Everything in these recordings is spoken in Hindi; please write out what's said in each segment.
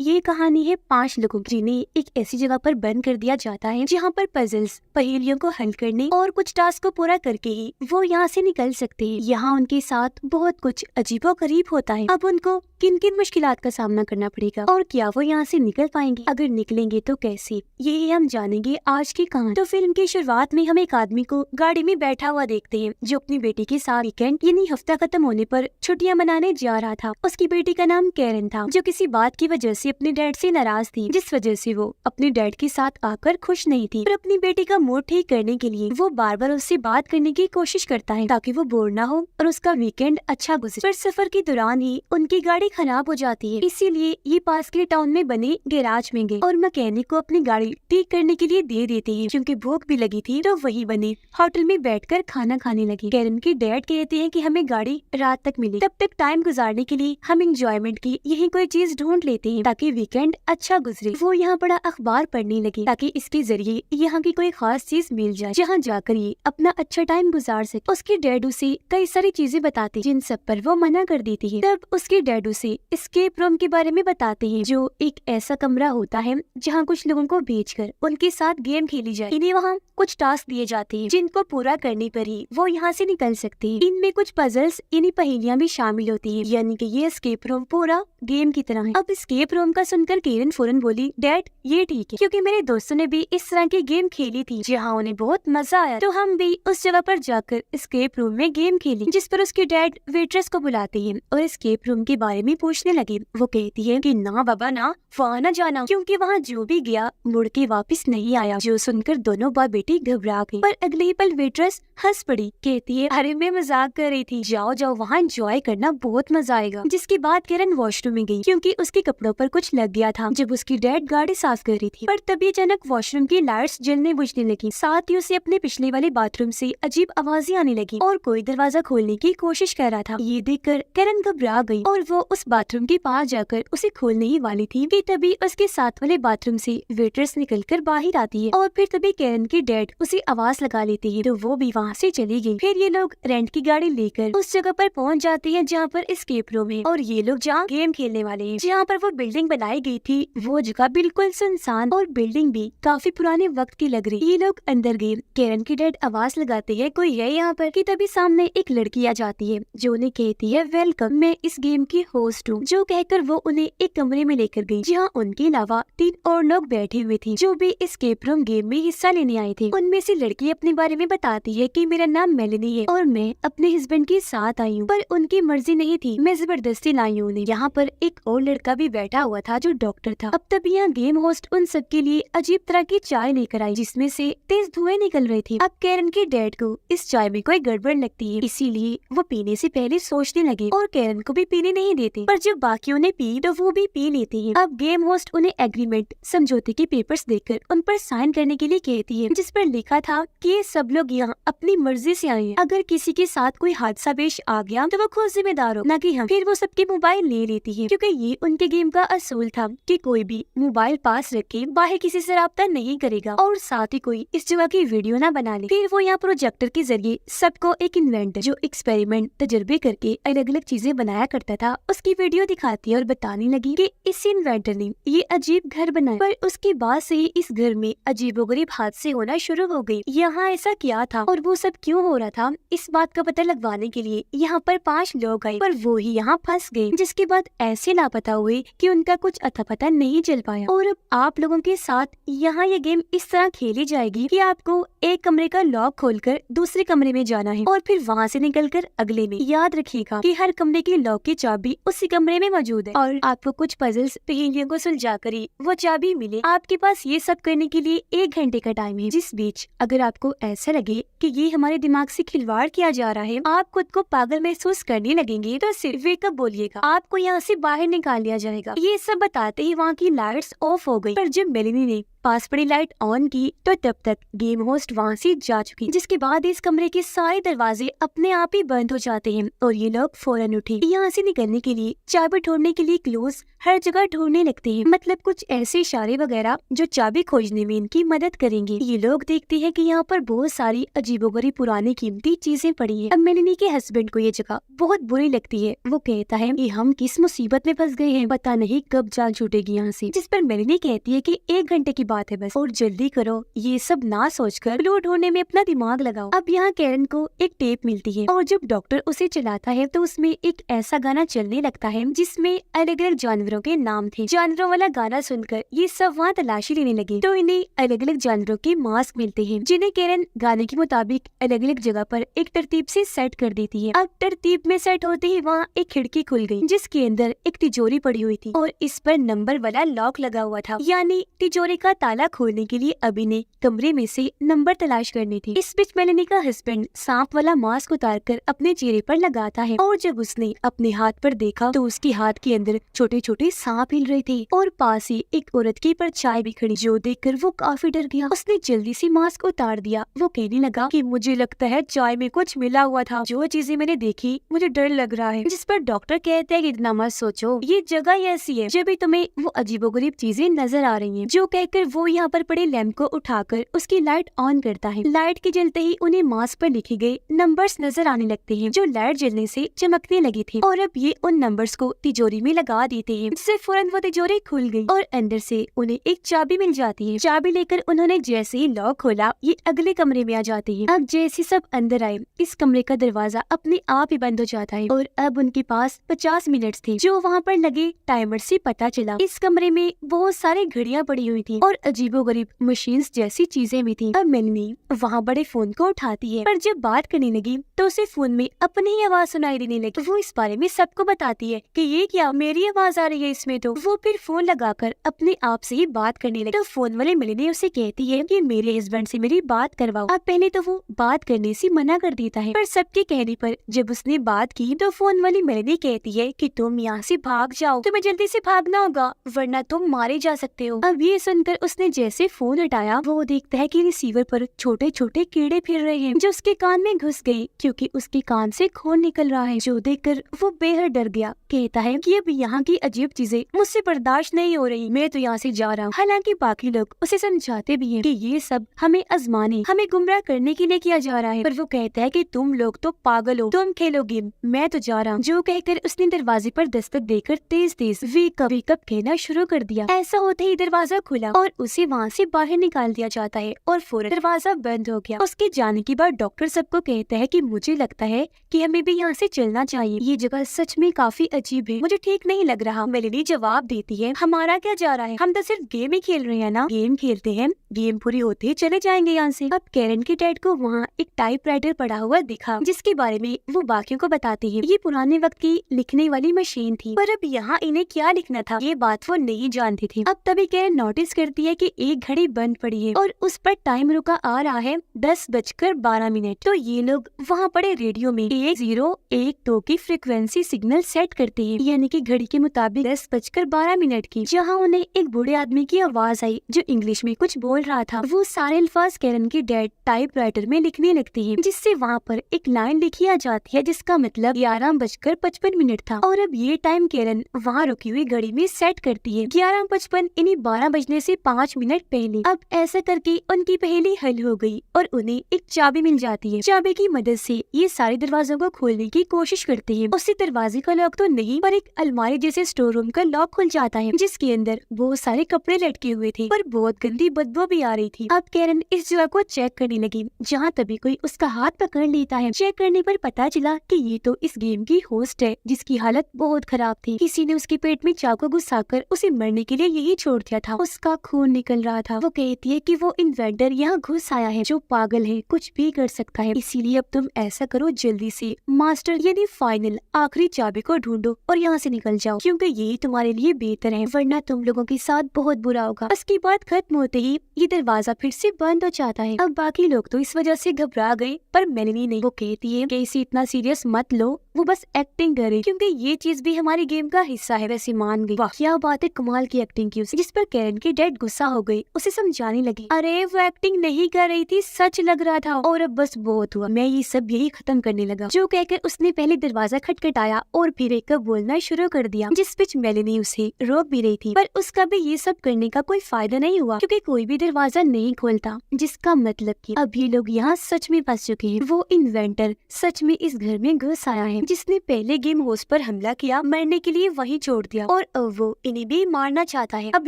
ये कहानी है 5 लोगों की जिन्हें एक ऐसी जगह पर बंद कर दिया जाता है जहाँ पर पजल्स पहेलियों को हल करने और कुछ टास्क को पूरा करके ही वो यहाँ से निकल सकते हैं। यहाँ उनके साथ बहुत कुछ अजीबोगरीब होता है। अब उनको किन किन मुश्किलात का सामना करना पड़ेगा और क्या वो यहाँ से निकल पाएंगे, अगर निकलेंगे तो कैसे, ये हम जानेंगे आज की कहानी। तो फिल्म की शुरुआत में हम एक आदमी को गाड़ी में बैठा हुआ देखते हैं जो अपनी बेटी के साथ वीकेंड यानी हफ्ता खत्म होने पर छुट्टियां मनाने जा रहा था। उसकी बेटी का नाम कैरन था जो किसी बात की वजह से अपने डैड से नाराज थी, जिस वजह से वो अपने डैड के साथ आकर खुश नहीं थी। पर अपनी बेटी का मूड ठीक करने के लिए वो बार बार उससे बात करने की कोशिश करता है ताकि वो बोर ना हो और उसका वीकेंड अच्छा गुजरे। पर सफर के दौरान ही उनकी गाड़ी खराब हो जाती है, इसीलिए ये पास के टाउन में बने गैराज में गए और मैकेनिक को अपनी गाड़ी ठीक करने के लिए दे देते हैं। क्योंकि भूख भी लगी थी तो वही बने होटल में बैठकर खाना खाने लगे। कैरन के डैड कहते हैं कि हमें गाड़ी रात तक मिले, तब तक टाइम गुजारने के लिए हम एंजॉयमेंट की यही कोई चीज ढूंढ लेते हैं ताकि वीकेंड अच्छा गुजरे। वो यहाँ बड़ा अखबार पढ़ने लगी ताकि इसके जरिए यहाँ की कोई खास चीज मिल जाए जहाँ जाकर ये अपना अच्छा टाइम गुजार सके। उसके डैड उसे कई सारी चीजें बताते जिन सब पर वो मना कर देती है। तब उसके डैड उसे एस्केप रूम के बारे में बताते हैं जो एक ऐसा कमरा होता है जहाँ कुछ लोगों को भेजकर उनके साथ गेम खेली जाए। इन्हें वहाँ कुछ टास्क दिए जाते हैं जिनको पूरा करने पर ही वो यहाँ से निकल सकते हैं। इनमें कुछ पजल्स यानी पहेलियां भी शामिल होती है, यानी कि ये एस्केप रूम पूरा गेम की तरह है। अब एस्केप रूम का सुनकर कैरन फौरन बोली, डैड ये ठीक है क्योंकि मेरे दोस्तों ने भी इस तरह की गेम खेली थी जहाँ उन्हें बहुत मजा आया, तो हम भी उस जगह पर जाकर एस्केप रूम में गेम खेली। जिस पर उसके डैड वेट्रेस को बुलाते हैं और एस्केप रूम के बारे में पूछने लगे। वो कहती है कि ना बाबा ना, वहाँ न जाना क्योंकि वहाँ जो भी गया मुड़ के वापस नहीं आया। जो सुनकर दोनों बाप बेटी घबरा गई, पर अगले ही पल वेट्रेस हंस पड़ी। कहती है अरे मैं मजाक कर रही थी, जाओ जाओ वहाँ एंजॉय करना, बहुत मजा आएगा। जिसके बाद कैरन वॉशरूम में गई क्योंकि उसके कपड़ों पर कुछ लग गया था जब उसकी डैड गाड़ी साफ कर रही थी। पर तभी अचानक वॉशरूम की लाइट्स जलने बुझने लगी, साथ ही उसे अपने पिछले वाले बाथरूम से अजीब आवाजें आने लगी और कोई दरवाजा खोलने की कोशिश कर रहा था। ये देखकर कैरन घबरा गई और वो उस बाथरूम के पास जाकर उसे खोलने ही वाली थी कि तभी उसके साथ वाले बाथरूम से वेट्रेस निकलकर बाहर आती है और फिर तभी कैरन के डैड उसे आवाज लगा लेते हैं तो वो भी वहाँ से चली गई। फिर ये लोग रेंट की गाड़ी लेकर उस जगह पर पहुँच जाते हैं जहाँ पर एस्केप रूम है और ये लोग जहाँ गेम खेलने वाले हैं। जहाँ पर वो बिल्डिंग बनाई गई थी वो जगह बिल्कुल सुनसान और बिल्डिंग भी काफी पुराने वक्त की लग रही। ये लोग अंदर गए। कैरन की डैड आवाज लगाते हैं कोई है यहाँ पर, कि तभी सामने एक लड़की आ जाती है जो उन्हें कहती है वेलकम, मैं इस गेम की होस्ट हूँ। जो कहकर वो उन्हें एक कमरे में लेकर गई जहाँ उनके अलावा 3 और लोग बैठे हुए थे जो भी एस्केप रूम गेम में हिस्सा लेने आए थे। उनमें से लड़की अपने बारे में बताती है कि मेरा नाम मेलेनी है और मैं अपने हस्बैंड के साथ आई हूँ, पर उनकी मर्जी नहीं थी, मैं जबरदस्ती लाई हूँ उन्हें। यहाँ पर एक और लड़का भी बैठा हुआ था जो डॉक्टर था। अब तभी यहाँ गेम होस्ट उन सबके लिए अजीब तरह की चाय लेकर आई जिसमें से तेज धुएं निकल रहे थे। अब कैरन के डैड को इस चाय में कोई गड़बड़ लगती है, इसीलिए वो पीने से पहले सोचने लगे और कैरन को भी पीने नहीं देते, पर जब बाकियों ने पी तो वो भी पी लेते हैं। अब गेम होस्ट उन्हें एग्रीमेंट समझौते के पेपर्स देकर उन पर साइन करने के लिए कहती है जिस पर लिखा था कि ये सब लोग यहाँ अपनी मर्जी से आए हैं, अगर किसी के साथ कोई हादसा पेश आ गया तो वो खुद जिम्मेदार हो, न कि हम। फिर वो सबके मोबाइल ले लेती है क्योंकि ये उनके गेम का असूल था कि कोई भी मोबाइल पास रख के बाहर किसी से राब्ता नहीं करेगा और साथ ही कोई इस जगह की वीडियो ना बना ले। फिर वो यहाँ प्रोजेक्टर के जरिए सबको एक इन्वेंटर जो एक्सपेरिमेंट तजर्बे करके अलग अलग चीजें बनाया करता था उसकी वीडियो दिखाती है और बताने लगी कि इस इन्वेंटर ने ये अजीब घर बनाया, पर उसके बाद से ही इस घर में अजीबोगरीब हादसे होना शुरू हो गए। यहाँ ऐसा क्या था और वो सब क्यों हो रहा था, इस बात का पता लगवाने के लिए यहाँ पर 5 लोग आए, पर वो ही यहाँ फंस गए, जिसके बाद ऐसे लापता हुए कि उनका कुछ अता पता नहीं चल पाया। और अब आप लोगों के साथ यहाँ ये गेम इस तरह खेली जाएगी कि आपको एक कमरे का लॉक खोलकर दूसरे कमरे में जाना है और फिर वहाँ से निकलकर अगले में। याद रखिएगा कि हर कमरे की लॉक की चाबी उसी कमरे में मौजूद है और आपको कुछ पजल्स पहेलियों को सुलझा कर ही वो चाबी मिले। आपके पास ये सब करने के लिए 1 घंटे का टाइम है। जिस बीच अगर आपको ऐसा लगे कि ये हमारे दिमाग से खिलवाड़ किया जा रहा है, आप खुद को पागल महसूस करने लगेंगे, तो सिर्फ वेकअप बोलिएगा, आपको यहाँ से बाहर निकाल लिया जाएगा। ये सब बताते ही वहाँ की लाइट्स ऑफ हो गई। पर जब मेलेनी ने पास पड़ी लाइट ऑन की तो तब तक गेम होस्ट वहाँ से जा चुकी, जिसके बाद इस कमरे के सारे दरवाजे अपने आप ही बंद हो जाते हैं और ये लोग फौरन उठे यहाँ से निकलने के लिए, चाबी ढूंढने के लिए क्लोज हर जगह ढूंढने लगते हैं, मतलब कुछ ऐसे इशारे वगैरह जो चाबी खोजने में इनकी मदद करेंगे। ये लोग देखते हैं कि यहाँ पर बहुत सारी अजीबोगरीब पुरानी कीमती चीजें पड़ी हैं। अब मेलिनी के हस्बैंड को ये जगह बहुत बुरी लगती है। वो कहता है कि हम किस मुसीबत में फंस गए हैं, पता नहीं कब जान छूटेगी यहाँ से। जिस पर मेलिनी कहती है कि 1 घंटे की बात है बस, और जल्दी करो, ये सब ना सोचकर क्लू ढूंढने में अपना दिमाग लगाओ। अब यहाँ कैरन को एक टेप मिलती है और जब डॉक्टर उसे चलाता है तो उसमें एक ऐसा गाना चलने लगता है जिसमें अलग अलग जानवरों के नाम थे। जानवरों वाला गाना सुनकर ये सब वहाँ तलाशी लेने लगे तो इन्हें अलग अलग जानवरों के मास्क मिलते हैं, जिन्हें कैरन गाने के मुताबिक अलग अलग जगह पर एक तरतीब से सेट कर देती है। अब तरतीब में सेट होते ही वहाँ एक खिड़की खुल गई जिसके अंदर एक तिजोरी पड़ी हुई थी और इस पर नंबर वाला लॉक लगा हुआ था, यानी तिजोरी का ताला खोलने के लिए अभी ने कमरे में से नंबर तलाश करने थे। इस बीच मेलिनी का हस्बैंड सांप वाला मास्क उतारकर अपने चेहरे पर लगाता है और जब उसने अपने हाथ पर देखा तो उसके हाथ के अंदर छोटे छोटे सांप हिल रहे थे और पास ही एक औरत की परछाई भी खड़ी, जो देखकर वो काफी डर गया। उसने जल्दी से मास्क उतार दिया। वो कहने लगा कि मुझे लगता है चाय में कुछ मिला हुआ था, जो चीजें मैंने देखी मुझे डर लग रहा है। जिस पर डॉक्टर कहते हैं कि इतना मत सोचो, ये जगह ही ऐसी है जब भी तुम्हें वो अजीबोगरीब चीजें नजर आ रही हैं। जो कहकर वो यहाँ पर पड़े लैंप को उठाकर उसकी लाइट ऑन करता है। लाइट के जलते ही उन्हें मास्क पर लिखे गए नंबर्स नजर आने लगते हैं जो लाइट जलने से चमकने लगे थे और अब ये उन नंबर्स को तिजोरी में लगा देते हैं, जिससे फौरन वो तिजोरी खुल गई और अंदर से उन्हें एक चाबी मिल जाती है। चाबी लेकर उन्होंने जैसे ही लॉक खोला ये अगले कमरे में आ जाती है। अब जैसे सब अंदर आए इस कमरे का दरवाजा अपने आप ही बंद हो जाता है और अब उनके पास 50 मिनट थे जो वहाँ पर लगे टाइमर से पता चला। इस कमरे में बहुत सारी घड़ियां पड़ी हुई थी और अजीबोगरीब मशीन्स जैसी चीजें भी थी। अब मेलिनी वहाँ बड़े फोन को उठाती है, पर जब बात करने लगी तो उसे फोन में अपनी ही आवाज सुनाई देने लगी। वो इस बारे में सबको बताती है कि ये क्या मेरी आवाज आ रही है इसमें। तो वो फिर फोन लगाकर अपने आप से ही बात करने लगी। तो फोन वाले मेलिनी उसे कहती है कि मेरे हस्बैंड से मेरी बात करवाओ। अब पहले तो वो बात करने से मना कर देता है, पर सबके कहने पर जब उसने बात की तो फोन वाली मेलिनी कहती है कि तुम यहाँ से भाग जाओ, तुम्हें जल्दी से भागना होगा वरना तुम मारे जा सकते हो। अब ये सुनकर उसने जैसे फोन हटाया वो देखता है कि रिसीवर पर छोटे छोटे कीड़े फिर रहे हैं जो उसके कान में घुस गए क्योंकि उसके कान से खून निकल रहा है। जो देखकर वो बेहद डर गया। कहता है कि अब यहाँ की अजीब चीजें मुझसे बर्दाश्त नहीं हो रही, मैं तो यहाँ से जा रहा हूँ। हालांकि बाकी लोग उसे समझाते भी हैं कि ये सब हमें आजमाने, हमें गुमराह करने के लिए किया जा रहा है, पर वो कहता है कि तुम लोग तो पागल हो, तुम खेलो गेम, मैं तो जा रहा हूँ। जो कहकर उसने दरवाजे पर दस्तक देकर तेज तेज वेक अप कहना शुरू कर दिया। ऐसा होते ही दरवाजा खुला और उसे वहाँ से बाहर निकाल दिया जाता है और फौरन दरवाजा बंद हो गया। उसके जाने के बाद डॉक्टर सबको कहता है कि मुझे लगता है कि हमें भी यहाँ से चलना चाहिए, ये जगह सच में काफी अजीब है, मुझे ठीक नहीं लग रहा। मेलिनी जवाब देती है हमारा क्या जा रहा है, हम तो सिर्फ गेम ही खेल रहे हैं ना, गेम खेलते हैं, गेम पूरी होते ही चले जाएंगे यहाँ से। अब कैरन के डैड को वहाँ एक टाइपराइटर पड़ा हुआ दिखा जिसके बारे में वो बाकियों को बताते हैं। ये पुराने वक्त की लिखने वाली मशीन थी, पर अब यहाँ इन्हें क्या लिखना था ये बात वो नहीं जानती थी। अब तभी कैरन नोटिस करती है कि एक घड़ी बंद पड़ी है और उस पर टाइम रुका आ रहा है 10:12। तो ये लोग वहाँ पड़े रेडियो में 1012 की फ्रिक्वेंसी सिग्नल सेट करते हैं, यानी कि घड़ी के मुताबिक 10:12 की, जहाँ उन्हें एक बूढ़े आदमी की आवाज आई जो इंग्लिश में कुछ बोल रहा था। वो सारे अल्फाज कैरन के डैड टाइपराइटर में लिखने लगती है, जिससे वहाँ पर एक लाइन लिखी आ जाती है जिसका मतलब 11:55 था। और अब ये टाइम कैरन वहाँ रुकी हुई घड़ी में सेट करती है 11:55, इन्हीं 12 बजने से 5 मिनट पहले। अब ऐसा करके उनकी पहेली हल हो गई और उन्हें एक चाबी मिल जाती है। चाबी की मदद से ये सारे दरवाजों को खोलने की कोशिश करते हैं। उसी दरवाजे का लॉक तो नहीं, पर एक अलमारी जैसे स्टोर रूम का लॉक खुल जाता है जिसके अंदर बहुत सारे कपड़े लटके हुए थे, पर बहुत गंदी बदबू भी आ रही थी। अब कैरन इस जगह को चेक करने लगी, जहाँ तभी कोई उसका हाथ पकड़ लेता है। चेक करने पर पता चला कि ये तो इस गेम की होस्ट है जिसकी हालत बहुत खराब थी। किसी ने उसके पेट में चाकू घुसाकर उसे मरने के लिए यही छोड़ दिया था। उसका खून निकल रहा था। वो कहती है कि वो इन्वेंटर यहाँ घुस आया है जो पागल है, कुछ भी कर सकता है, इसीलिए अब तुम ऐसा करो जल्दी से मास्टर यानी फाइनल आखिरी चाबी को ढूंढो और यहाँ से निकल जाओ, क्योंकि यही तुम्हारे लिए बेहतर है, वरना तुम लोगों के साथ बहुत बुरा होगा। उसकी बात खत्म होते ही ये दरवाजा फिर से बंद हो जाता है। अब बाकी लोग तो इस वजह से घबरा गए, पर मेलिनी नहीं। वो कहती है कि इसे इतना सीरियस मत लो, वो बस एक्टिंग करे, क्योंकि ये चीज भी हमारी गेम का हिस्सा है। वैसे मान गई। वाह क्या बात है, कमाल की एक्टिंग की उसने। जिस पर कैरन के डैड गुस्सा हो गई, उसे समझाने लगी, अरे वो एक्टिंग नहीं कर रही थी, सच लग रहा था, और अब बस बहुत हुआ, मैं ये सब यही खत्म करने लगा। जो कहकर उसने पहले दरवाजा खटखटाया और फिर एक बोलना शुरू कर दिया, जिस बीच मेलेनी उसे रोक भी रही थी। पर उसका भी ये सब करने का कोई फायदा नहीं हुआ, क्योंकि कोई भी दरवाजा नहीं खोलता, जिसका मतलब कि अब ये लोग यहाँ सच में फंस चुके हैं। वो इन्वेंटर सच में इस घर में घुस आया है, जिसने पहले गेम होस्ट पर हमला किया, मरने के लिए वहीं छोड़ दिया, और अब वो इन्हें भी मारना चाहता है। अब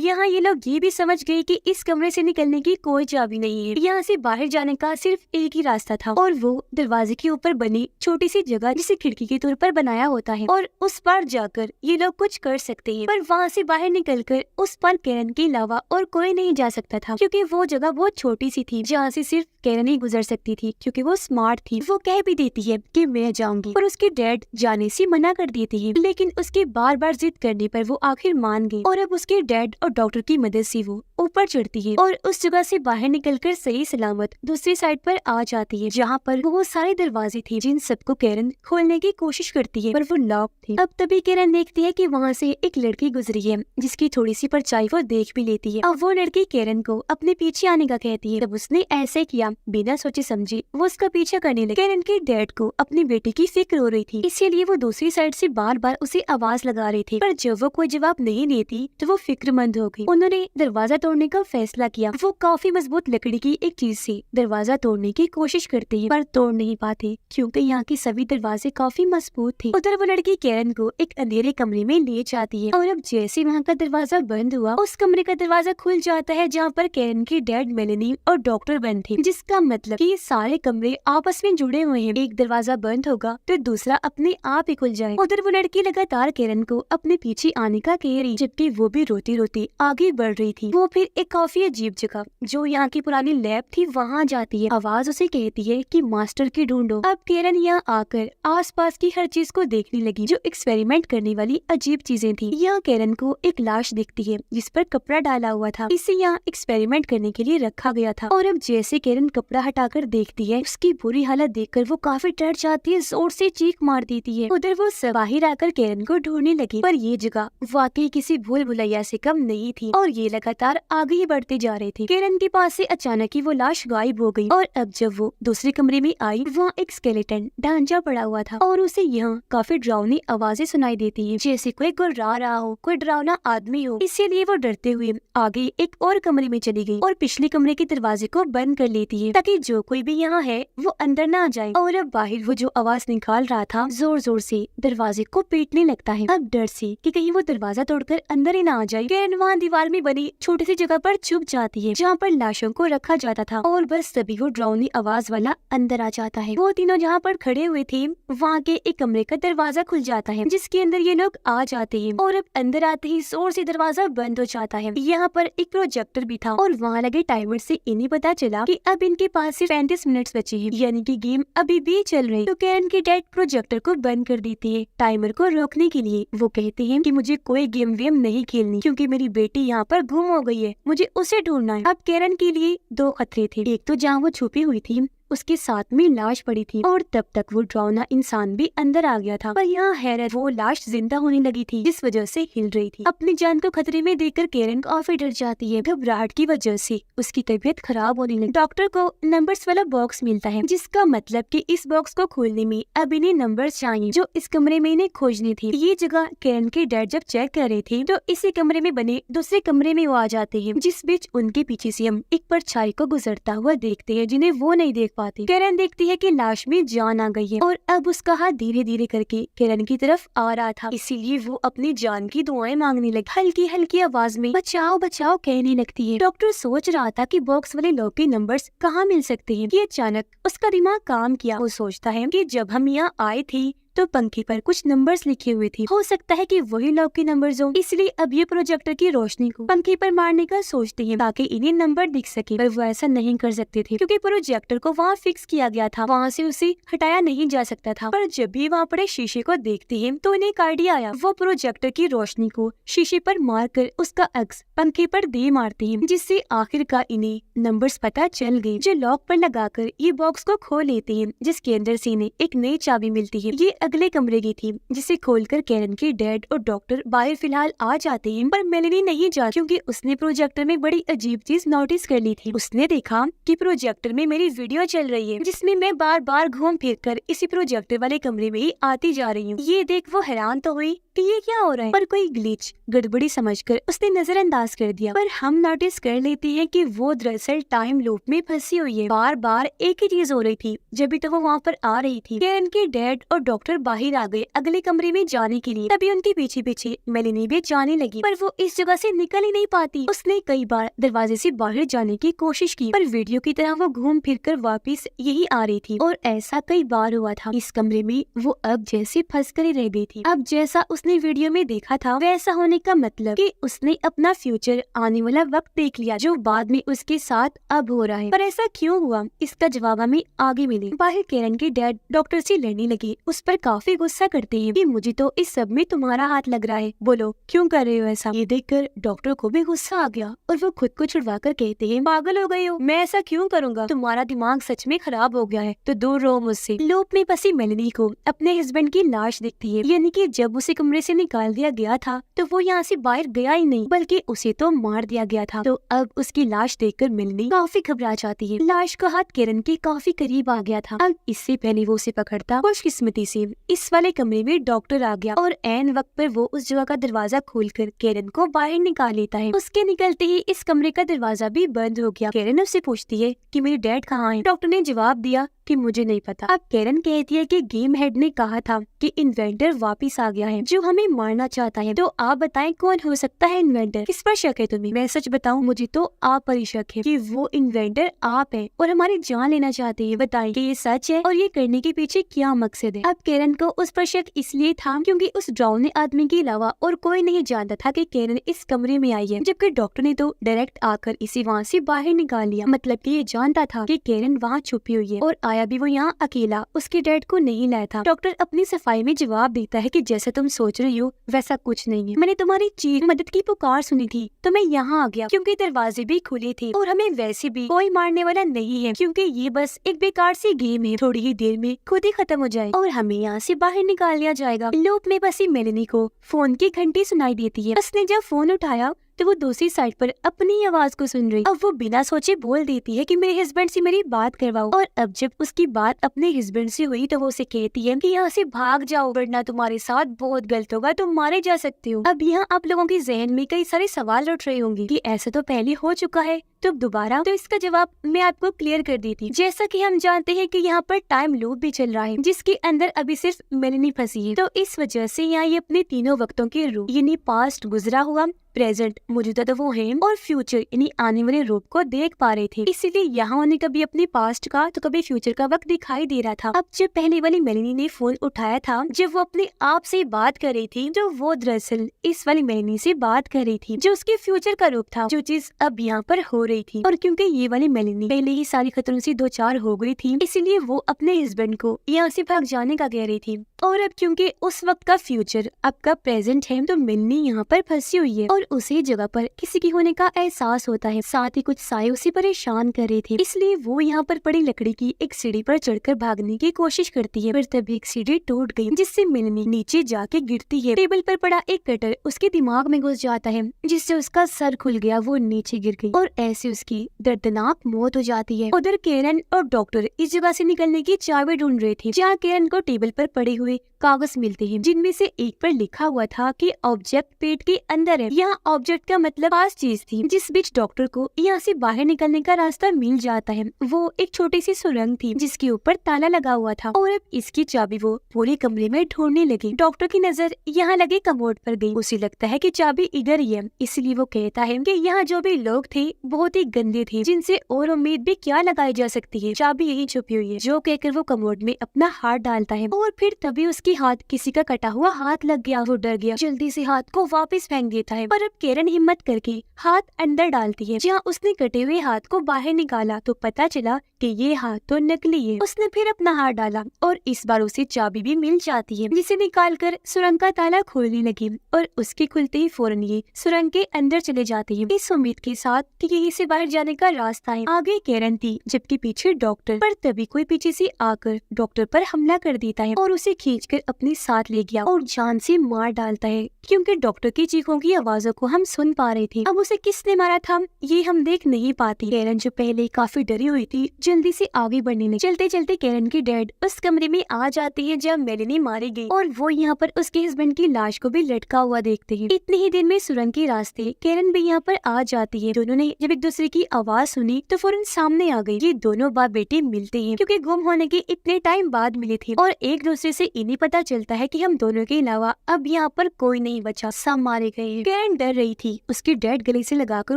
यहाँ ये लोग ये भी समझ गए कि इस कमरे से निकलने की कोई चाबी नहीं है, यहाँ से बाहर जाने का सिर्फ एक ही रास्ता था, और वो दरवाजे के ऊपर बनी छोटी सी जगह जिसे खिड़की के तौर पर बनाया होता है, और उस पार जाकर ये लोग कुछ कर सकते हैं। पर वहाँ से बाहर निकलकर उस पार कैरन के अलावा और कोई नहीं जा सकता था, क्योंकि वो जगह बहुत छोटी सी थी, जहाँ से सिर्फ कैरन ही गुजर सकती थी, क्योंकि वो स्मार्ट थी। वो कह भी देती है कि मैं जाऊंगी, पर उसके डैड जाने से मना कर देते हैं, लेकिन उसके बार बार जिद करने पर वो आखिर मान गई, और अब उसके डैड और डॉक्टर की मदद से वो ऊपर चढ़ती है और उस जगह से बाहर निकलकर सही सलामत दूसरी साइड पर आ जाती है, जहाँ पर बहुत सारे दरवाजे थे, जिन सबको कैरन खोलने की कोशिश करती है, पर वो लॉक थे। अब तभी कैरन देखती है कि वहाँ से एक लड़की गुजरी है, जिसकी थोड़ी सी परछाई वो देख भी लेती है। अब वो लड़की कैरन को अपने पीछे आने का कहती है। तब उसने ऐसे किया, बिना सोचे समझे वो उसका पीछा करने लगी। कैरन के डैड को अपनी बेटी की फिक्र हो रही थी, इसीलिए वो दूसरी साइड से बार बार उसे आवाज लगा रही थी, पर जब वो कोई जवाब नहीं देती तो वो फिक्रमंद हो गई। उन्होंने दरवाजा तोड़ने का फैसला किया। वो काफी मजबूत लकड़ी की एक चीज से दरवाजा तोड़ने की कोशिश करते हैं, पर तोड़ नहीं पाते, क्योंकि यहाँ के सभी दरवाजे काफी मजबूत थे। उधर वो लड़की कैरन को एक अंधेरे कमरे में ले जाती है, और अब जैसे वहाँ का दरवाजा बंद हुआ, उस कमरे का दरवाजा खुल जाता है, जहाँ पर कैरन के डैड, मेलेनी और डॉक्टर बंद थे, जिसका मतलब कि ये सारे कमरे आपस में जुड़े हुए हैं। एक दरवाजा बंद होगा तो दूसरा अपने आप ही खुल जाए। उधर वो लड़की लगातार कैरन को अपने पीछे आने का कह रही, जबकि वो भी रोती रोती आगे बढ़ रही थी। वो फिर एक काफी अजीब जगह, जो यहाँ की पुरानी लैब थी, वहाँ जाती है। आवाज उसे कहती है कि मास्टर की ढूंढो। अब कैरन यहाँ आकर आसपास की हर चीज को देखने लगी, जो एक्सपेरिमेंट करने वाली अजीब चीजें थी। यहाँ कैरन को एक लाश दिखती है, जिस पर कपड़ा डाला हुआ था। इसे यहाँ एक्सपेरिमेंट करने के लिए रखा गया था, और अब जैसे कैरन कपड़ा हटाकर देखती है, उसकी बुरी हालत देखकर वो काफी डर जाती है, जोर से चीख मार देती है। उधर वो बाहर आकर कैरन को ढूंढने लगी, पर ये जगह वाकई किसी भूल भुलैया से कम नहीं थी, और ये लगातार आगे ही बढ़ते जा रहे थे। कैरन के पास से अचानक ही वो लाश गायब हो गई, और अब जब वो दूसरे कमरे में आई, वहाँ एक स्केलेटन ढांचा पड़ा हुआ था, और उसे यहाँ काफी डरावनी आवाजें सुनाई देती है, जैसे कोई गुर्रा रहा हो, कोई डरावना आदमी हो। इसीलिए वो डरते हुए आगे एक और कमरे में चली गई, और पिछले कमरे के दरवाजे को बंद कर लेती है, ताकि जो कोई भी यहाँ है वो अंदर ना आ जाए। और अब बाहर वो जो आवाज निकाल रहा था, जोर जोर से दरवाजे को पीटने लगता है। अब डर से कि कहीं वो दरवाजा तोड़कर अंदर ही ना आ जाए, कैरन वहाँ दीवार में बनी छोटी सी जगह पर छुप जाती है, जहाँ पर लाशों को रखा जाता था, और बस तभी वो डरावनी आवाज वाला अंदर आ जाता है। वो तीनों जहाँ पर खड़े हुए थे, वहाँ के एक कमरे का दरवाजा खुल जाता है, जिसके अंदर ये लोग आ जाते हैं, और अब अंदर आते ही जोर से दरवाजा बंद हो जाता है। यहाँ पर एक प्रोजेक्टर भी था, और वहाँ लगे टाइमर से इन्हें पता चला कि अब इनके पास सिर्फ 35 मिनट बचे हैं, यानी कि गेम अभी भी चल रही। तो कैरन के डैड प्रोजेक्टर को बंद कर देते हैं टाइमर को रोकने के लिए। वो कहते हैं कि मुझे कोई गेम वेम नहीं खेलनी, क्योंकि मेरी बेटी यहाँ पर गुम हो गई है, मुझे उसे ढूंढना है। अब कैरन के लिए दो खतरे थे, एक तो जहाँ वो छुपी हुई थी उसके साथ में लाश पड़ी थी, और तब तक वो डरावना इंसान भी अंदर आ गया था। पर यहाँ हैरत, वो लाश जिंदा होने लगी थी, जिस वजह से हिल रही थी। अपनी जान को खतरे में देखकर कैरन काफी डर जाती है। घबराहट की वजह से उसकी तबीयत खराब होने लगी। डॉक्टर को नंबर्स वाला बॉक्स मिलता है, जिसका मतलब कि इस बॉक्स को खोलने में अब इन्हें नंबर्स चाहिए, जो इस कमरे में इन्हें खोजने थे। ये जगह कैरन के डैड जब चेक कर रहे थे, तो इसी कमरे में बने दूसरे कमरे में वो आ जाते हैं, जिस बीच उनके पीछे से हम एक परछाई को गुजरता हुआ देखते हैं, जिन्हें वो नहीं देख पाते। कैरन देखती है कि लाश में जान आ गई है, और अब उसका हाथ धीरे धीरे करके कैरन की तरफ आ रहा था, इसीलिए वो अपनी जान की दुआएं मांगने लगी। हल्की हल्की आवाज में बचाओ बचाओ कहने लगती है। डॉक्टर सोच रहा था कि बॉक्स वाले लोग के नंबर्स कहाँ मिल सकते हैं, कि अचानक उसका दिमाग काम किया। वो सोचता है कि जब हम यहाँ आए थे तो पंखे पर कुछ नंबर्स लिखे हुए थे, हो सकता है कि वही लोग के नंबर्स हो, इसलिए अब ये प्रोजेक्टर की रोशनी को पंखे पर मारने का सोचते हैं, ताकि इन्हें नंबर दिख सके। पर वो ऐसा नहीं कर सकते थे, क्योंकि प्रोजेक्टर को वहाँ फिक्स किया गया था, वहाँ से उसे हटाया नहीं जा सकता था। पर जब भी वहाँ पड़े शीशे को देखते हैं, तो इन्हें एक आइडिया आया। वो प्रोजेक्टर की रोशनी को शीशे पर मारकर उसका अक्स पंखे पर दे मारते हैं, जिससे आखिरकार इन्हें नंबर्स पता चल गए, जो लॉक पर लगाकर ये बॉक्स को खोल लेते हैं, जिसके अंदर से इन्हें एक नई चाबी मिलती है। ये अगले कमरे की थी, जिसे खोलकर कैरन के डैड और डॉक्टर बाहर फिलहाल आ जाते हैं, पर मेलेनी नहीं जाती क्योंकि उसने प्रोजेक्टर में बड़ी अजीब चीज नोटिस कर ली थी। उसने देखा कि प्रोजेक्टर में मेरी वीडियो चल रही है, जिसमें मैं बार बार घूम फिर कर इसी प्रोजेक्टर वाले कमरे में ही आती जा रही हूँ। ये देख वो हैरान तो हुई कि ये क्या हो रहा है, पर कोई ग्लिच गड़बड़ी समझकर उसने नजरअंदाज कर दिया। पर हम नोटिस कर लेते हैं कि वो दरअसल टाइम लूप में फंसी हुई है। बार बार एक ही चीज हो रही थी जब भी तो वो वहाँ पर आ रही थी। कैरन के डैड और डॉक्टर बाहर आ गए अगले कमरे में जाने के लिए। तभी उनके पीछे पीछे मेलेनी भी जाने लगी, पर वो इस जगह से निकल ही नहीं पाती। उसने कई बार दरवाजे से बाहर जाने की कोशिश की, पर वीडियो की तरह वो घूम फिर कर वापिस यही आ रही थी। और ऐसा कई बार हुआ था। इस कमरे में वो अब जैसे फंस कर ही रह गई थी। अब जैसा उसने वीडियो में देखा था वैसा होने का मतलब कि उसने अपना फ्यूचर, आने वाला वक्त देख लिया, जो बाद में उसके साथ अब हो रहा है। पर ऐसा क्यों हुआ, इसका जवाब हमें आगे मिले। बाहर कैरन के डैड डॉक्टर से लड़ने लगे, उस पर काफी गुस्सा करते हैं कि मुझे तो इस सब में तुम्हारा हाथ लग रहा है, बोलो क्यों कर रहे हो ऐसा। ये देखकर डॉक्टर को भी गुस्सा आ गया और वो खुद को छुड़वा कर कहते हैं, पागल हो गए हो, मैं ऐसा क्यों करूँगा, तुम्हारा दिमाग सच में खराब हो गया है, तो दूर रहो मुझसे। लूप में फंसी मेलेनी को अपने हस्बैंड की लाश दिखती है, यानी कि जब उसे कमरे से निकाल दिया गया था तो वो यहाँ से बाहर गया ही नहीं, बल्कि उसे तो मार दिया गया था। तो अब उसकी लाश देखकर मेलेनी काफी घबरा जाती है। लाश का हाथ कैरन के काफी करीब आ गया था। अब इससे पहले वो उसे पकड़ता, खुशकिस्मती से इस वाले कमरे में डॉक्टर आ गया और ऐन वक्त पर वो उस जगह का दरवाजा खोलकर कैरन को बाहर निकाल लेता है। उसके निकलते ही इस कमरे का दरवाजा भी बंद हो गया। कैरन उससे पूछती है कि मेरे डैड कहाँ हैं? डॉक्टर ने जवाब दिया कि मुझे नहीं पता। अब कैरन कहती है कि गेम हेड ने कहा था कि इन्वेंटर वापस आ गया है जो हमें मारना चाहता है। तो आप बताएं कौन हो सकता है इन्वेंटर? किस पर शक है तुम्हें? मैं सच बताऊं, मुझे तो आप पर ही शक है कि वो इन्वेंटर आप है और हमारी जान लेना चाहते हैं। बताएं कि ये सच है और ये करने के पीछे क्या मकसद है? अब कैरन को उस पर शक इसलिए था क्योंकि उस ड्राउने आदमी के अलावा और कोई नहीं जानता था कि कैरन इस कमरे में आई है, जबकि डॉक्टर ने तो डायरेक्ट आकर इसे वहाँ से बाहर निकाल लिया। मतलब कि ये जानता था कि कैरन वहाँ छुपी हुई है और आया भी वो यहाँ अकेला, उसके डैड को नहीं लाया था। डॉक्टर अपनी सफाई में जवाब देता है कि जैसा तुम सोच रही हो वैसा कुछ नहीं है, मैंने तुम्हारी चीख मदद की पुकार सुनी थी तो मैं यहाँ आ गया क्योंकि दरवाजे भी खुले थे और हमें वैसे भी कोई मारने वाला नहीं है क्योंकि ये बस एक बेकार सी गेम है, थोड़ी ही देर में खुद ही खत्म हो जाए और हमें यहाँ से बाहर निकाल लिया जाएगा। लूप में फंसी मेलेनी को फोन की घंटी सुनाई देती है। उसने जब फोन उठाया तो वो दूसरी साइड पर अपनी आवाज को सुन रही। अब वो बिना सोचे बोल देती है कि मेरे हस्बैंड से मेरी बात करवाओ। और अब जब उसकी बात अपने हस्बैंड से हुई तो वो उसे कहती है कि यहाँ से भाग जाओ वरना तुम्हारे साथ बहुत गलत होगा, तुम मारे जा सकते हो। अब यहाँ आप लोगों के जहन में कई सारे सवाल उठ रहे होंगे कि ऐसा तो पहले हो चुका है तो दोबारा, तो इसका जवाब मैं आपको क्लियर कर देती। जैसा कि हम जानते हैं कि यहाँ पर टाइम लूप भी चल रहा है जिसके अंदर अभी सिर्फ मेलेनी फंसी है, तो इस वजह से यहाँ ये अपने तीनों वक्तों के रूप यानी पास्ट, गुजरा हुआ, प्रेजेंट मौजूदा तो वो है और फ्यूचर यानी आने वाले रूप को देख पा रहे थे। इसीलिए यहाँ उन्हें कभी अपने पास्ट का तो कभी फ्यूचर का वक्त दिखाई दे रहा था। अब जब पहले वाली मेलेनी ने फोन उठाया था, जब वो अपने आप से बात कर रही थी, तो वो दरअसल इस वाली मेलेनी से बात कर रही थी जो उसके फ्यूचर का रूप था, जो चीज अब यहाँ पर हो रही थी। और क्योंकि ये वाली मेलेनी पहले ही सारी खतरों से दो चार हो गई थी, इसीलिए वो अपने हस्बैंड को यहाँ से भाग जाने का कह रही थी। और अब क्योंकि उस वक्त का फ्यूचर अब का प्रेजेंट है तो मेलेनी यहाँ पर फंसी हुई है और उसी जगह पर किसी की होने का एहसास होता है। साथ ही कुछ साए उसे परेशान कर रहे थे, इसलिए वो यहाँ पर पड़ी लकड़ी की एक सीढ़ी पर चढ़कर भागने की कोशिश करती है, पर तभी एक सीढ़ी टूट गई जिससे मेलेनी नीचे जाके गिरती है। टेबल पर पड़ा एक कटर उसके दिमाग में घुस जाता है जिससे उसका सर खुल गया, वो नीचे गिर गई और ऐसे उसकी दर्दनाक मौत हो जाती है। उधर कैरन और डॉक्टर इस जगह से निकलने की चाबी ढूंढ रहे थे, जहाँ कैरन को टेबल पर पड़े हुए कागज मिलते हैं जिनमें से एक पर लिखा हुआ था कि ऑब्जेक्ट पेट के अंदर है। यहाँ ऑब्जेक्ट का मतलब पास चीज थी जिस बीच डॉक्टर को यहाँ से बाहर निकलने का रास्ता मिल जाता है। वो एक छोटी सी सुरंग थी जिसके ऊपर ताला लगा हुआ था और अब इसकी चाबी वो पूरे कमरे में ढूंढने लगी। डॉक्टर की नजर यहाँ लगे कमोड पर गई, उसे लगता है कि चाबी इधर ही है, इसलिए वो कहता है कि यहाँ जो भी लोग थे बहुत ही गंदे थे जिनसे और उम्मीद भी क्या लगाई जा सकती है, चाबी यही छुपी हुई है। जो कहकर वो कमोड में अपना हाथ डालता है और फिर तभी उसकी हाथ किसी का कटा हुआ हाथ लग गया। वो डर गया, जल्दी से हाथ को वापस फेंक देता है। पर अब कैरन हिम्मत करके हाथ अंदर डालती है, जहाँ उसने कटे हुए हाथ को बाहर निकाला तो पता चला कि ये हाथ तो नकली है। उसने फिर अपना हाथ डाला और इस बार उसे चाबी भी मिल जाती है, जिसे निकालकर सुरंग का ताला खोलने लगी और उसके खुलते ही फौरन ये सुरंग के अंदर चले जाते हैं, इस उम्मीद के साथ कि यही से बाहर जाने का रास्ता है। आगे कैरन थी जबकि पीछे डॉक्टर, पर तभी कोई पीछे से आकर डॉक्टर पर हमला कर देता है और उसे खींचकर अपने साथ ले गया और जान से मार डालता है, क्योंकि डॉक्टर की चीखों की आवाजों को हम सुन पा रहे थे। अब उसे किसने मारा था ये हम देख नहीं पाते। कैरन जो पहले काफी डरी हुई थी जल्दी से आगे बढ़ने लगी। चलते चलते कैरन की डैड उस कमरे में आ जाती है जब मेलिनी मारी गई और वो यहाँ पर उसके हस्बैंड की लाश को भी लटका हुआ देखते हैं। इतने ही दिन में सुरंग के रास्ते कैरन भी यहाँ पर आ जाती है। दोनों ने जब एक दूसरे की आवाज सुनी तो फौरन सामने आ गई। ये दोनों बाप बेटे मिलते हैं क्योंकि गुम होने के इतने टाइम बाद मिले थे और एक दूसरे से इन्हीं पता चलता है कि हम दोनों के अलावा अब यहाँ पर कोई नहीं बचा, सब मारे गए। कैरन डर रही थी। उसकी डैड गले से लगाकर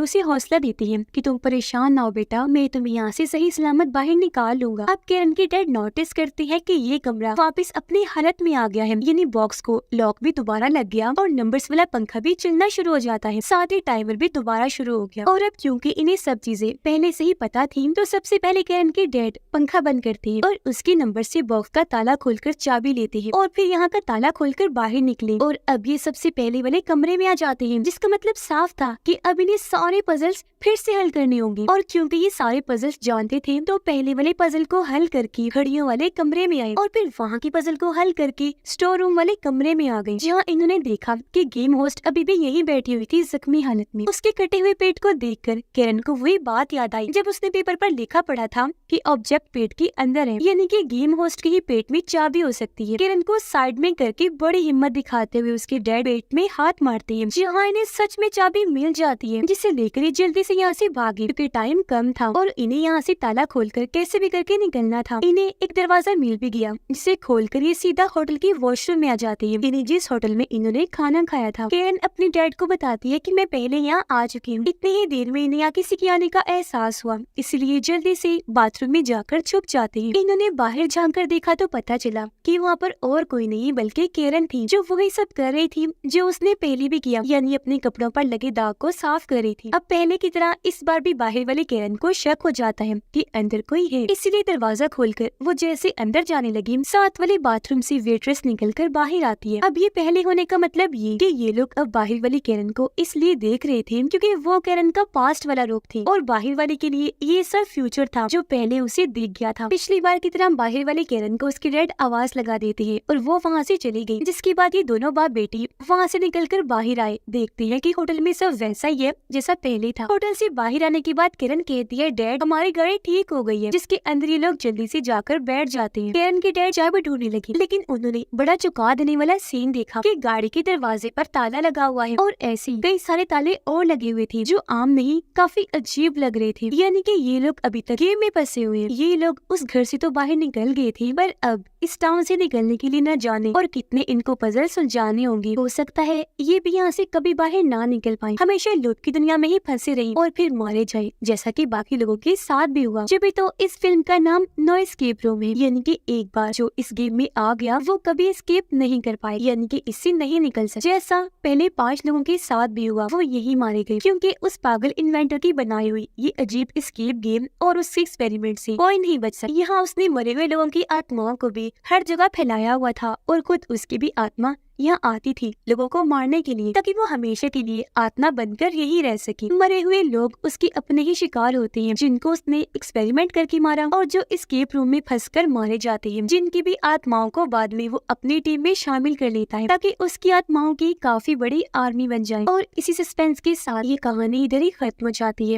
उसे हौसला देती है कि तुम परेशान ना हो बेटा, मैं तुम्हें यहाँ से सही सलामत बाहर निकाल लूंगा। अब कैरन की डैड नोटिस करती है कि ये कमरा वापस अपनी हालत में आ गया है, यानी बॉक्स को लॉक भी दोबारा लग गया और नंबर्स वाला पंखा भी चलना शुरू हो जाता है, साथ ही टाइमर भी दोबारा शुरू हो गया। और अब क्योंकि इन्हें सब चीजें पहले से ही पता थी तो सबसे पहले कैरन की डैड पंखा बंद करती है और उसके नंबर से बॉक्स का ताला खोलकर चाबी लेती है और फिर यहाँ का ताला खोलकर बाहर निकले और अब ये सबसे पहले वाले कमरे में आ जाते हैं, जिसका मतलब साफ था कि अब इन्हें सारे पजल्स फिर से हल करने होंगे। और क्योंकि ये सारे पजल्स जानते थे तो पहले वाले पजल को हल करके घड़ियों वाले कमरे में आए और फिर वहाँ की पजल को हल करके स्टोर रूम वाले कमरे में आ गए, जहाँ इन्होंने देखा कि गेम होस्ट अभी भी यहीं बैठी हुई थी जख्मी हालत में। उसके कटे हुए पेट को देखकर कैरन को वही बात याद आई जब उसने पेपर पर लिखा पढ़ा था कि ऑब्जेक्ट पेट के अंदर है, यानी कि गेम होस्ट के ही पेट में चाबी हो सकती है। कैरन को साइड में करके बड़ी हिम्मत दिखाते हुए उसके डैड पेट में हाथ मारते हैं, जहाँ इन्हें सच में चाबी मिल जाती है, जिसे लेकर ये जल्दी से यहाँ से भागे क्योंकि टाइम कम था और इन्हें यहाँ से ताला खोलकर कैसे भी करके निकलना था। इन्हें एक दरवाजा मिल भी गया जिसे खोलकर ये सीधा होटल की वॉशरूम में आ जाती है, इन्हें जिस होटल में इन्होंने खाना खाया था। कैरन अपने डैड को बताती है कि मैं पहले यहाँ आ चुकी हूँ। इतनी ही देर में इन्हें यहाँ किसी के आने का एहसास हुआ, इसलिए जल्दी से बाथरूम में जाकर छुप जाते हैं। इन्होंने बाहर झांक देखा तो पता चला कि वहाँ पर और कोई नहीं बल्कि कैरन थी, जो वही सब कर रही थी जो उसने पहले भी किया, यानी अपने कपड़ों पर लगे दाग को साफ कर रही थी। अब पहले की तरह इस बार भी बाहर वाले कैरन को शक हो जाता है कि अंदर कोई है, इसलिए दरवाजा खोलकर वो जैसे अंदर जाने लगी, साथ वाले बाथरूम से वेट्रेस निकलकर बाहर आती है। अब ये पहले होने का मतलब ये कि ये लोग अब बाहर वाली कैरन को इसलिए देख रहे थे क्योंकि वो कैरन का पास्ट वाला रूप थी और बाहर वाले के लिए ये सब फ्यूचर था जो पहले उसे दिख गया था। पिछली बार की तरह बाहर वाले कैरन को उसकी डैड आवाज लगा देती है और वो वहाँ से चली गई, जिसके बाद ये दोनों बाप बेटी वहाँ से निकलकर बाहर आए। देखते हैं कि होटल में सब वैसा ही है जैसा पहले था। होटल से बाहर आने के बाद कैरन कहती है डैड हमारी गाड़ी ठीक हो गई है, जिसके अंदर ये लोग जल्दी से जाकर बैठ जाते हैं। कैरन की डैड चाबी ढूंढने लगी, लेकिन उन्होंने बड़ा चौंका देने वाला सीन देखा कि गाड़ी के दरवाजे पर ताला लगा हुआ है और ऐसे कई सारे ताले और लगे हुए थे जो आम नहीं काफी अजीब लग रहे थे, यानी कि ये लोग अभी तक गेम में फंसे हुए हैं। ये लोग उस घर से तो बाहर निकल गए थे पर अब इस टाउन से निकलने के लिए न जाने और कितने इनको पजल सुलझाने होंगे। हो सकता है ये भी यहाँ से कभी बाहर ना निकल पाए, हमेशा लूट की दुनिया में ही फंसे रही और फिर मारे जाए जैसा कि बाकी लोगों के साथ भी हुआ। जब तो इस फिल्म का नाम नो एस्केप रूम है, यानी कि एक बार जो इस गेम में आ गया वो कभी एस्केप नहीं कर पाए, यानी कि इससे नहीं निकल सके। जैसा पहले 5 लोगों के साथ भी हुआ वो यही मारे गए क्योंकि उस पागल इन्वेंटर की बनाई हुई ये अजीब एस्केप गेम और उसके एक्सपेरिमेंट से कोई नहीं बच सका। यहाँ उसने मरे हुए लोगों की आत्माओं को भी हर जगह फैलाया हुआ था और खुद उसकी भी आत्मा यहाँ आती थी लोगों को मारने के लिए, ताकि वो हमेशा के लिए आत्मा बनकर यही रह सके। मरे हुए लोग उसके अपने ही शिकार होते हैं जिनको उसने एक्सपेरिमेंट करके मारा और जो एस्केप रूम में फंसकर मारे जाते हैं, जिनकी भी आत्माओं को बाद में वो अपनी टीम में शामिल कर लेता है ताकि उसकी आत्माओं की काफी बड़ी आर्मी बन जाए। और इसी सस्पेंस के साथ ये कहानी इधर ही खत्म हो जाती है।